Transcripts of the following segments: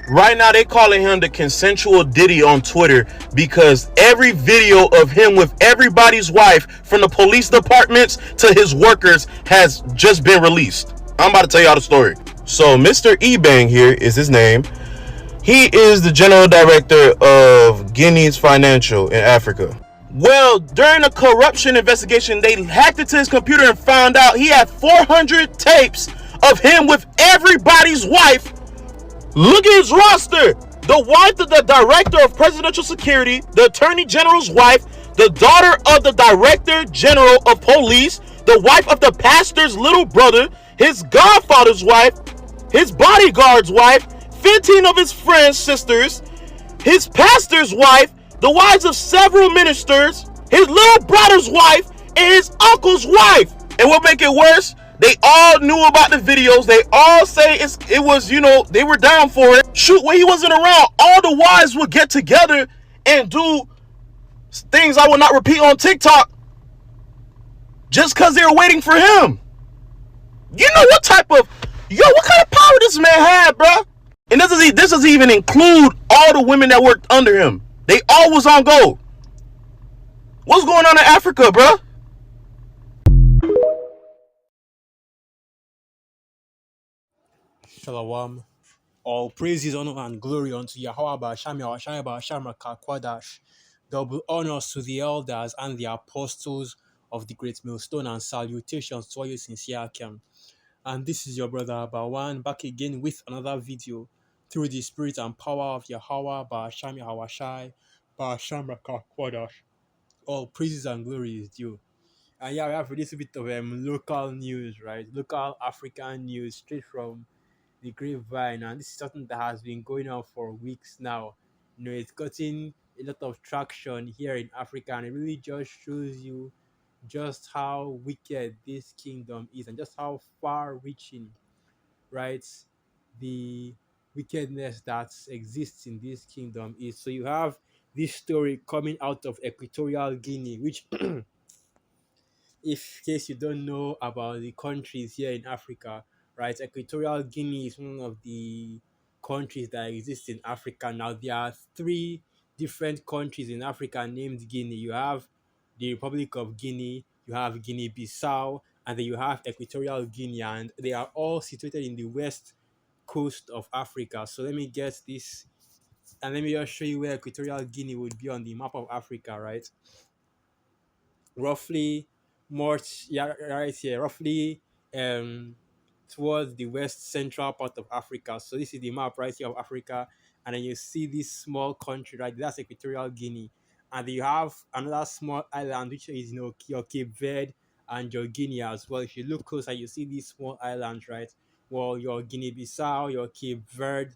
Right now, they calling him the consensual Diddy on Twitter because every video of him with everybody's wife, from the police departments to his workers, has just been released. I'm about to tell y'all the story. So, Mr. Ebang here is his name. He is the general director of Guinea's Financial in Africa. Well, during a corruption investigation, they hacked into his computer and found out he had 400 tapes of him with everybody's wife. Look at his roster. The wife of the director of presidential security, the attorney general's wife, the daughter of the director general of police, the wife of the pastor's little brother, his godfather's wife, his bodyguard's wife, 15 of his friends' sisters, his pastor's wife, the wives of several ministers, his little brother's wife, and his uncle's wife. And what make it worse, they all knew about the videos. They all say it was, they were down for it. Shoot, when he wasn't around, all the wives would get together and do things I will not repeat on TikTok just because they were waiting for him. You know what kind of power this man had, bro? And this doesn't even include all the women that worked under him. They all was on go. What's going on in Africa, bro? Shalom. All praises, honor, and glory unto Yahweh Basham Yahweh Basham Kwadash. Double honors to the elders and the apostles of the great millstone, and salutations to all you sincere Akim. And this is your brother Bawan back again with another video through the spirit and power of Yahweh Basham Yahweh Basham Kwadash. All praises and glory is due. And yeah, we have a little bit of local news, right? Local African news straight from the grapevine, and this is something that has been going on for weeks now. It's gotten a lot of traction here in Africa, and it really just shows you just how wicked this kingdom is and just how far reaching, right, the wickedness that exists in this kingdom is. So you have this story coming out of Equatorial Guinea, which if in case you don't know about the countries here in Africa, right? Equatorial Guinea is one of the countries that exist in Africa. Now there are three different countries in Africa named Guinea. You have the Republic of Guinea, you have Guinea-Bissau, and then you have Equatorial Guinea, and they are all situated in the west coast of Africa. So let me get this, and let me just show you where Equatorial Guinea would be on the map of Africa, right? Roughly much, yeah, right here, roughly um towards the west central part of Africa. So this is the map right here of Africa, and then you see this small country right, that's Equatorial Guinea, and you have another small island which is your Cape Verde and your Guinea as well. If you look closer, you see these small islands, right? Well, your Guinea-Bissau, your Cape Verde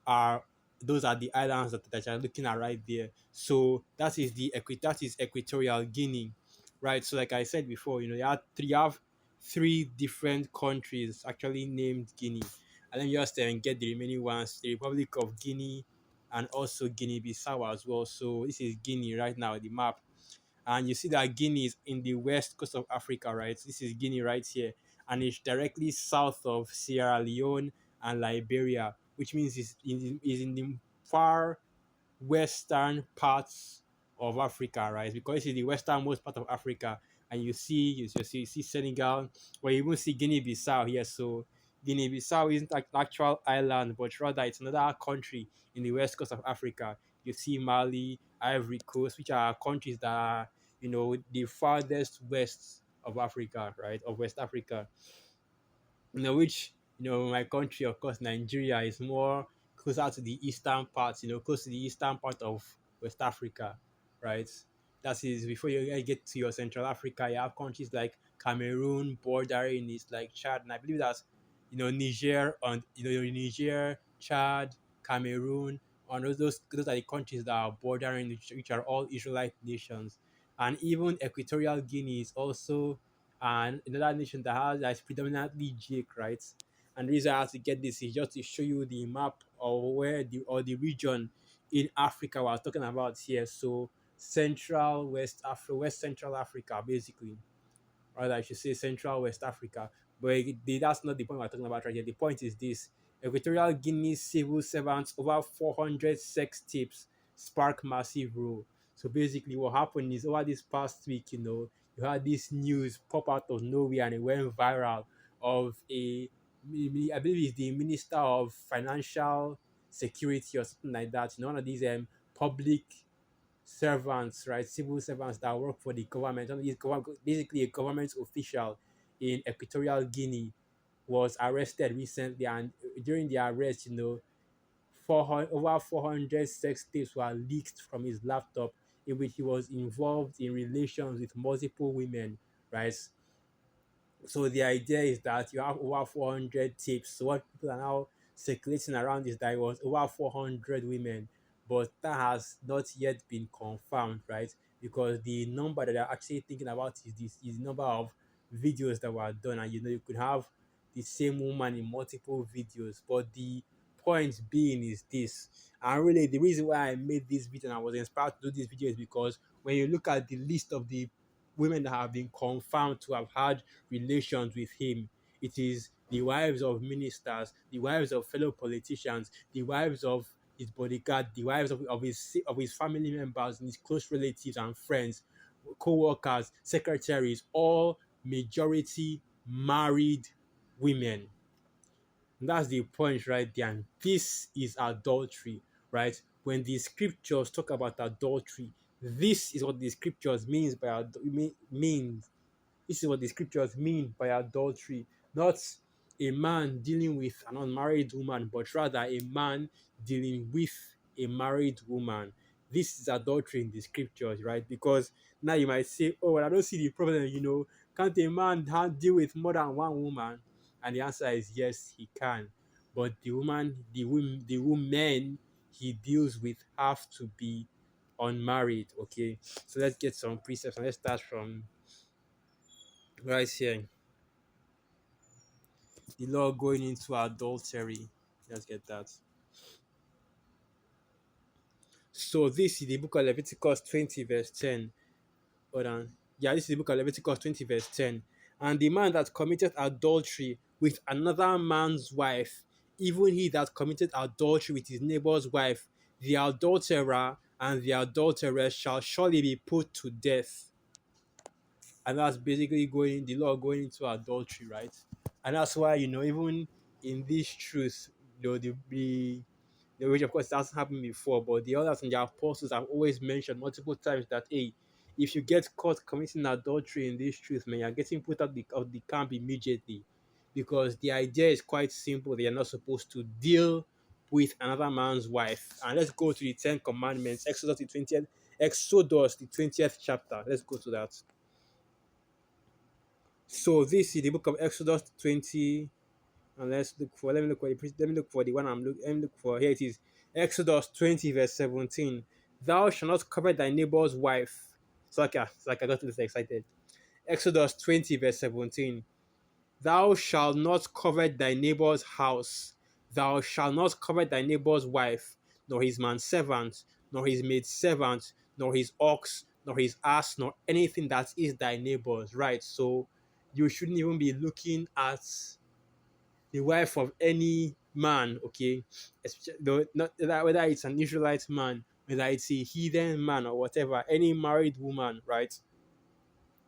are those are the islands that you're looking at right there. So that is Equatorial Guinea, right? So like I said before, you have three different countries actually named Guinea, and then you just get the remaining ones: the Republic of Guinea and also Guinea-Bissau as well. So this is Guinea right now, the map, and you see that Guinea is in the west coast of Africa, right? This is Guinea right here, and it's directly south of Sierra Leone and Liberia, which means it's in the far western parts of Africa, right? Because it's the westernmost part of Africa, and you see Senegal, or you even see Guinea-Bissau here. So Guinea-Bissau isn't an actual island, but rather it's another country in the west coast of Africa. You see Mali, Ivory Coast, which are countries that are, the farthest west of Africa, right? Of West Africa. Which, my country, of course, Nigeria, is more closer to the eastern part, close to the eastern part of West Africa, right? That is before you get to your Central Africa, you have countries like Cameroon bordering is like Chad, and I believe that Niger, and Niger, Chad, Cameroon, and those are the countries that are bordering, which are all Israelite nations, and even Equatorial Guinea is also and another nation that is predominantly Jake, right? And the reason I have to get this is just to show you the map of where the region in Africa we're talking about here. So Central West Africa, West Central Africa, basically, or I should say Central West Africa. But that's not the point we're talking about right here. The point is this: Equatorial Guinea civil servants over 400 sex tapes spark massive row. So basically, what happened is over this past week, you had this news pop out of nowhere and it went viral of I believe it's the Minister of Financial Security or something like that. One of these public servants, right? Civil servants that work for the government. One of these basically a government official in Equatorial Guinea was arrested recently, and during the arrest, 400, over 400 sex tapes were leaked from his laptop in which he was involved in relations with multiple women, right? So the idea is that you have over 400 tapes. So what people are now circulating around is that it was over 400 women, but that has not yet been confirmed, right? Because the number that they're actually thinking about is the number of videos that were done, and you could have the same woman in multiple videos. But the point being is this, and really the reason why I made this video and I was inspired to do this video is because when you look at the list of the women that have been confirmed to have had relations with him. It is the wives of ministers, the wives of fellow politicians, the wives of his bodyguard, the wives of his family members and his close relatives and friends, co-workers, secretaries, all majority married women. And that's the point right there. And this is adultery, right? When the scriptures talk about adultery, this is what the scriptures means this is what the scriptures mean by adultery, not a man dealing with an unmarried woman, but rather a man dealing with a married woman. This is adultery in the scriptures, right? Because now you might say, oh, well, I don't see the problem. Can't a man deal with more than one woman? And the answer is yes, he can. But the women he deals with have to be unmarried, okay? So let's get some precepts and let's start from right here. The law going into adultery. Let's get that. So this is the book of Leviticus 20, verse 10. Hold on. Yeah, this is the book of Leviticus 20, verse 10. And the man that committed adultery with another man's wife, even he that committed adultery with his neighbor's wife, the adulterer and the adulteress shall surely be put to death. And that's basically the law going into adultery, right? And that's why even in this truth, which of course hasn't happened before, but the others and the apostles have always mentioned multiple times that hey, if you get caught committing adultery in this truth, man, you're getting put out of the camp immediately, because the idea is quite simple. They are not supposed to deal with another man's wife. And let's go to the Ten Commandments, Exodus the 20th chapter. Let's go to that. So this is the book of Exodus 20, and let me look for the one let me look for. Here it is. Exodus 20, verse 17. Thou shalt not covet thy neighbor's wife. It's like I got this excited. Exodus 20, verse 17. Thou shalt not covet thy neighbor's house. Thou shalt not covet thy neighbor's wife, nor his manservant, nor his maidservant, nor his ox, nor his ass, nor anything that is thy neighbor's. Right? So you shouldn't even be looking at the wife of any man, okay? Not whether it's an Israelite man, whether it's a heathen man or whatever, any married woman, right,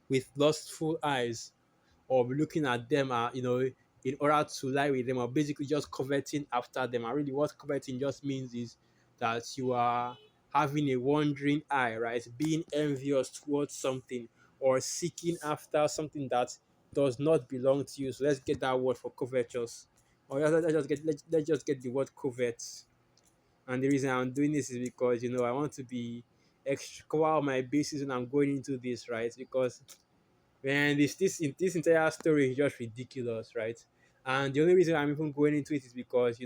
with lustful eyes, or looking at them, in order to lie with them, or basically just coveting after them. And really, what coveting just means is that you are having a wandering eye, right? Being envious towards something or seeking after something that does not belong to you. So let's get that word for covetous. Or let's just get the word covet. And the reason I'm doing this is because I want to be extra cover my bases when I'm going into this, right? Because man, this entire story is just ridiculous, right? And the only reason I'm even going into it is because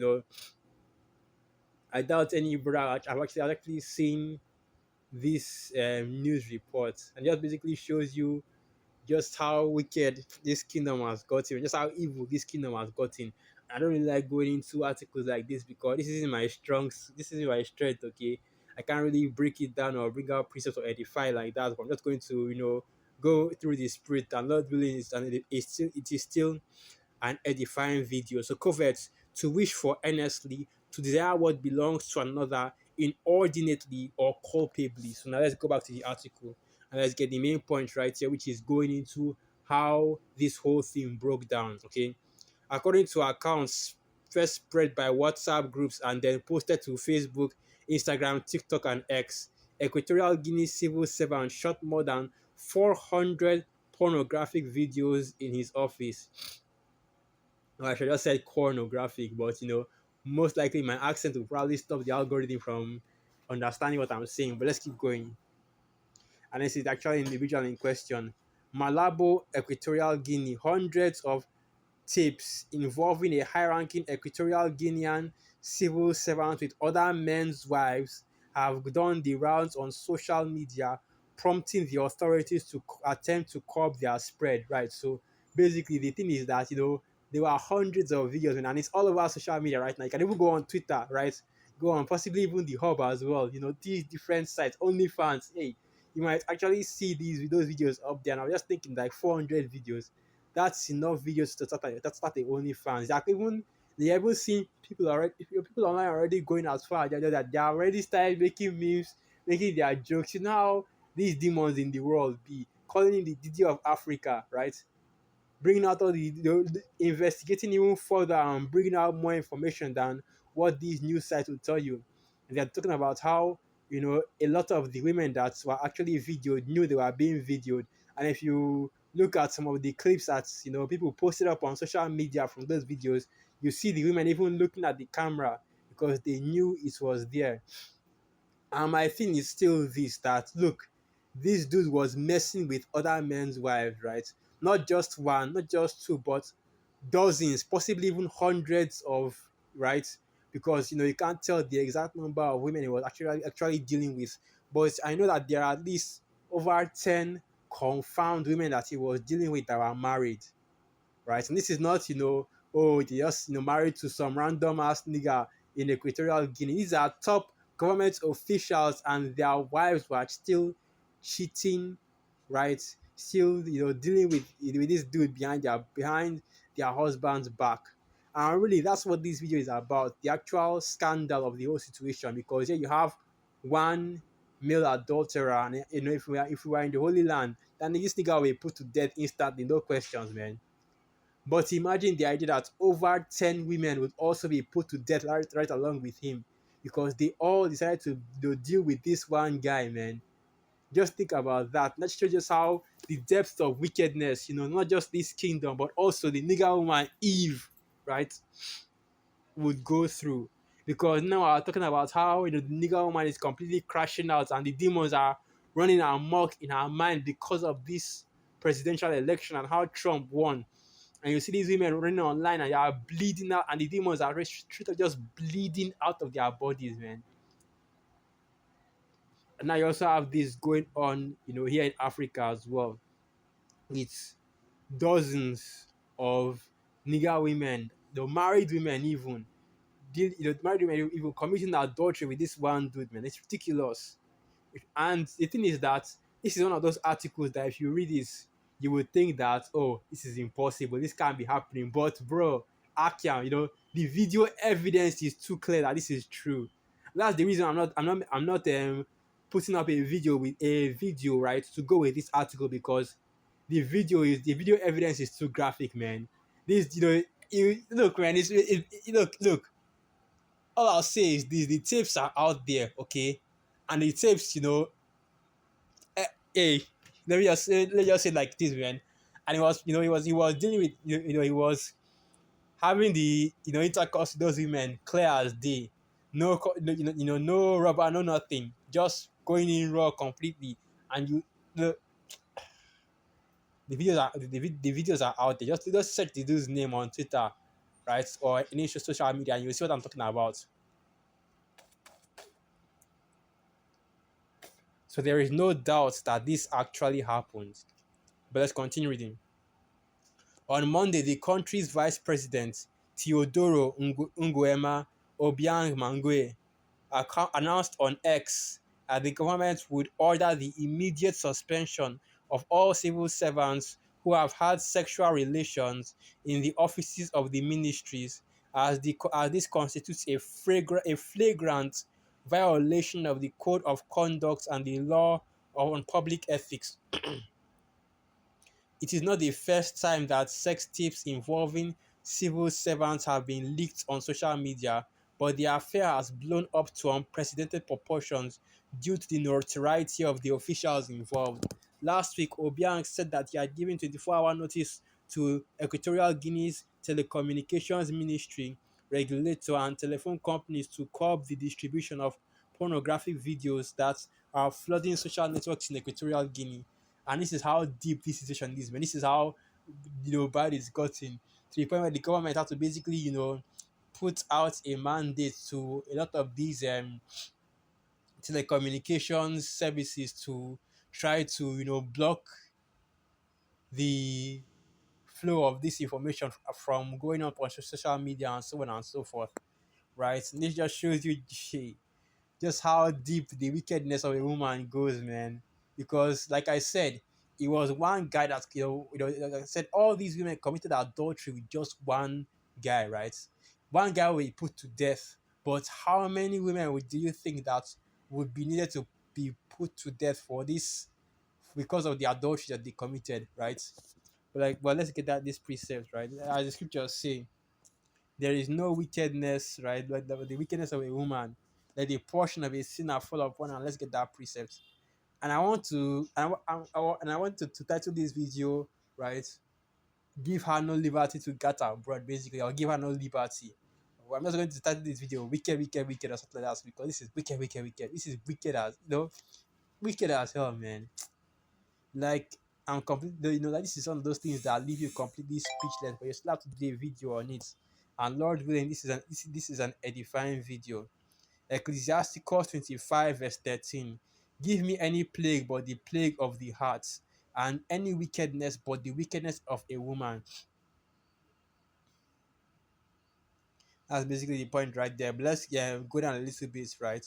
I doubt any brother I've actually seen this news report, and just basically shows you just how wicked this kingdom has gotten, just how evil this kingdom has gotten. I don't really like going into articles like this because this isn't my strength, okay? I can't really break it down or bring out precepts or edify like that. But I'm just going to, go through the spirit and not really, and it is still an edifying video. So covet, to wish for earnestly, to desire what belongs to another inordinately or culpably. So now let's go back to the article and let's get the main point right here, which is going into how this whole thing broke down. Okay. According to accounts first spread by WhatsApp groups and then posted to Facebook, Instagram, TikTok, and X, Equatorial Guinea civil servant shot more than 400 pornographic videos in his office. Well, I should just said pornographic, but most likely my accent will probably stop the algorithm from understanding what I'm saying. But let's keep going. And this is actually an individual in question. Malabo, Equatorial Guinea, hundreds of tapes involving a high-ranking Equatorial Guinean civil servant with other men's wives have done the rounds on social media, prompting the authorities to attempt to curb their spread. Right. So basically, the thing is that there were hundreds of videos, and it's all over social media right now. You can even go on Twitter, right? Go on, possibly even the Hub as well. These different sites, OnlyFans. Hey, you might actually see those videos up there. And I was just thinking, like 400 videos, that's enough videos to start a OnlyFans. Like even they even seen people online already going as far as that they already started making memes, making their jokes. You know how these demons in the world be calling it the Didi of Africa, right? Bringing out all investigating even further and bringing out more information than what these news sites will tell you. And they're talking about how a lot of the women that were actually videoed knew they were being videoed. And if you look at some of the clips that people posted up on social media from those videos, you see the women even looking at the camera because they knew it was there. And my thing is still this, that look, this dude was messing with other men's wives, right? Not just one, not just two, but dozens, possibly even hundreds of, right? Because you can't tell the exact number of women he was actually dealing with. But I know that there are at least over 10 confirmed women that he was dealing with that were married, right? And this is not, oh, they just, married to some random ass nigga in Equatorial Guinea. These are top government officials, and their wives were still cheating, right? Still, dealing with this dude behind their husband's back. And really, that's what this video is about, the actual scandal of the whole situation. Because here you have one male adulterer, and if we were in the Holy Land, then this nigga will be put to death instantly, no questions, man. But imagine the idea that over 10 women would also be put to death right along with him because they all decided to deal with this one guy, man. Just think about that. That shows just how the depth of wickedness, not just this kingdom, but also the nigga woman Eve, right, would go through. Because now we're talking about how the nigga woman is completely crashing out and the demons are running amok in her mind because of this presidential election and how Trump won. And you see these women running online and they are bleeding out, and the demons are just bleeding out of their bodies, man. And now you also have this going on, here in Africa as well. It's dozens of nigger women, the married women even, married women even committing adultery with this one dude, man. It's ridiculous. And the thing is that this is one of those articles that if you read this, you would think that, oh, this is impossible, this can't be happening. But bro, Akiam, the video evidence is too clear that this is true. That's the reason I'm not putting up a video right to go with this article, because the video evidence is too graphic, man. This look, man, look, all I'll say is this: the tapes are out there, okay, and the tapes, hey, let's just say like this, man. And he was dealing with, he was having the intercourse with those women clear as day, no no rubber, no nothing, just going in raw completely. And the the videos are out there. Just search the dude's name on Twitter, right, or any social media, and you'll see what I'm talking about. So there is no doubt that this actually happened. But let's continue reading. On Monday, the country's vice president, Teodoro Nguema Obiang Mangue, announced on X that the government would order the immediate suspension of all civil servants who have had sexual relations in the offices of the ministries, as this constitutes a flagrant violation of the code of conduct and the law on public ethics. It is not the first time that sex tips involving civil servants have been leaked on social media, but the affair has blown up to unprecedented proportions due to the notoriety of the officials involved. Last week, Obiang said that he had given 24-hour notice to Equatorial Guinea's telecommunications ministry, regulator, and telephone companies to curb the distribution of pornographic videos that are flooding social networks in Equatorial Guinea. And this is how deep this situation is, man. This is how bad it's gotten to the point where the government have to basically, put out a mandate to a lot of these telecommunications services to try to, block the flow of this information from going up on social media and so on and so forth. Right? And this just shows you just how deep the wickedness of a woman goes, man. Because, like I said, it was one guy that like I said, all these women committed adultery with just one guy, right? One guy will be put to death, but how many women do you think that would be needed to be put to death for this because of the adultery that they committed, right? But let's get at this precept, right? As the scriptures say, there is no wickedness, right? Like the wickedness of a woman, like the portion of a sinner fall upon her. Let's get that precept. And I want to, and I want to title this video, right? Give her no liberty to get her abroad, basically, or give her no liberty. Well, I'm just going to title this video "Wicked, Wicked, Wicked" or something like that because this is wicked, wicked, wicked. This is wicked as wicked as hell, man. Like I'm completely, like this is one of those things that leave you completely speechless, but you still have to do a video on it. And Lord willing, this is an edifying video. Ecclesiasticus 25 verse 13. Give me any plague but the plague of the heart, and any wickedness but the wickedness of a woman. That's basically the point right there. But let's go down a little bit, right?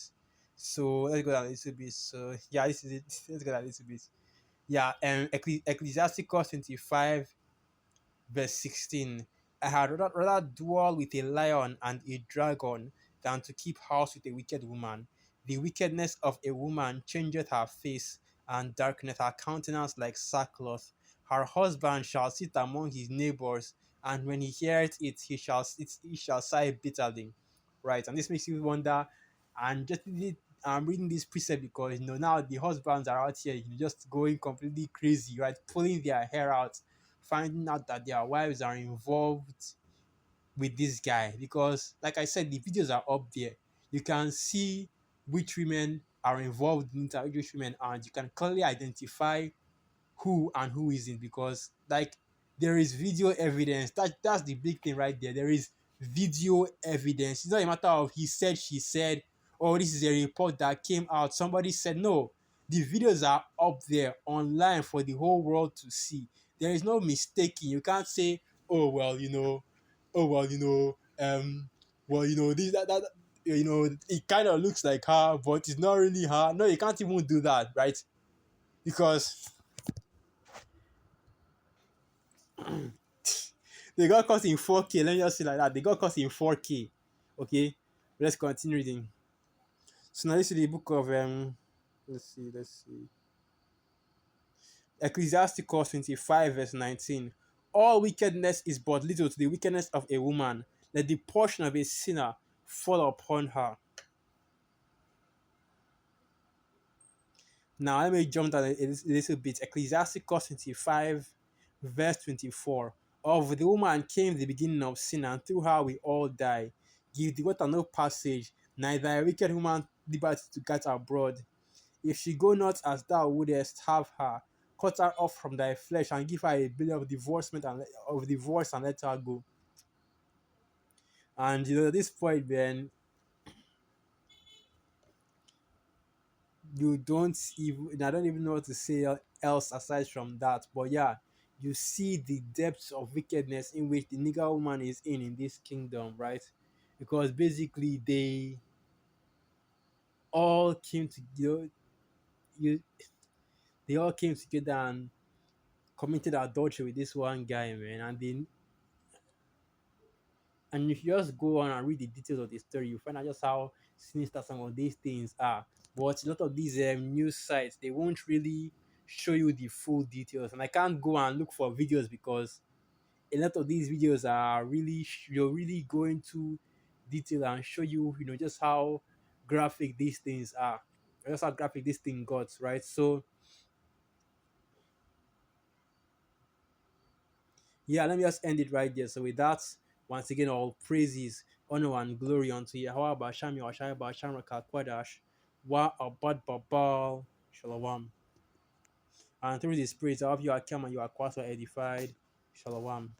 So let's go down a little bit. So yeah, this is it. Let's go down a little bit. Yeah, Ecclesiasticus 25 verse 16. I had rather dwell with a lion and a dragon than to keep house with a wicked woman. The wickedness of a woman changeth her face, and darkeneth her countenance like sackcloth. Her husband shall sit among his neighbors, and when he heareth it, he shall sigh bitterly. Right, and this makes you wonder. And I'm reading this precept because now the husbands are out here, just going completely crazy, right, pulling their hair out, finding out that their wives are involved with this guy. Because like I said, the videos are up there. You can see which women are involved in it, which women aren't. You can clearly identify who and who isn't, because like there is video evidence. That's the big thing right there. There is video evidence. It's not a matter of he said, she said, or this is a report that came out, somebody said. No, the videos are up there online for the whole world to see. There is no mistaking. You can't say, oh well, oh well, well, this that it kind of looks like her, but it's not really her. No, you can't even do that, right? Because they got caught in 4K. Let me just say like that. They got caught in 4K. Okay, let's continue reading. So now this is the book of let's see. Ecclesiasticus 25 verse 19. All wickedness is but little to the wickedness of a woman. Let the portion of a sinner fall upon her. Now let me jump down a little bit. Ecclesiasticus 25 verse 24. Of the woman came the beginning of sin, and through her we all die. Give the water no passage, neither a wicked woman liberty to get abroad. If she go not as thou wouldest have her, cut her off from thy flesh, and give her a bill of divorcement and of divorce, and let her go. And at this point, then you don't even, I don't even know what to say else aside from that. But yeah, you see the depths of wickedness in which the nigger woman is in this kingdom, right? Because basically all came together, you they all came together and committed adultery with this one guy, man, And if you just go on and read the details of the story, you find out just how sinister some of these things are. But a lot of these news sites, they won't really show you the full details. And I can't go and look for videos because a lot of these videos are really you're really going to detail and show you, just how graphic these things are, just how graphic this thing got, right? So yeah, let me just end it right there. So with that, once again, all praises, honor, and glory unto Yahweh Basham Yahweh Basham Rakakwadash, Wa Abad Babal Shalom. And through the spirit of you are come and you are quite edified. Shalom.